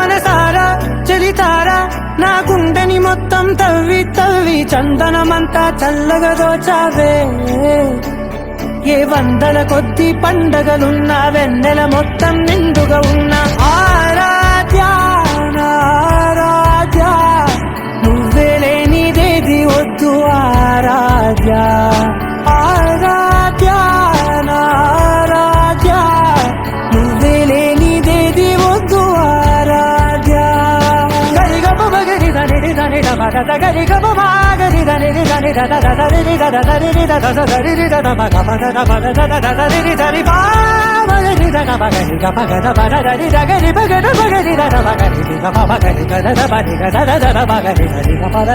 మనసారా చలితారా నా గుండెని మొత్తం తవ్వి తవ్వి చందనమంతా చల్లగా దోచావే ఏ వందల కొద్ది పండగలున్నా వెన్నెల మొత్తం నిండుగా ఉన్న ఆరాధ్య ఆరాధ్య నువ్వే లేనిదేది వద్దు ఆరాధ్య ఆరాధ్య ఆరాధ్య నువ్వే లేనిదేది వద్దు ఆరాధ్య గరిగప గరి దని దని మగ గరిగప గరి దని దని దని దని దని దని మగ మగ మగ దని దని మగరి దని మగరి గపగద బరరి గరి బగద బగరి దని మగరి గప మగరి గద బరి గద మగరి దని గపద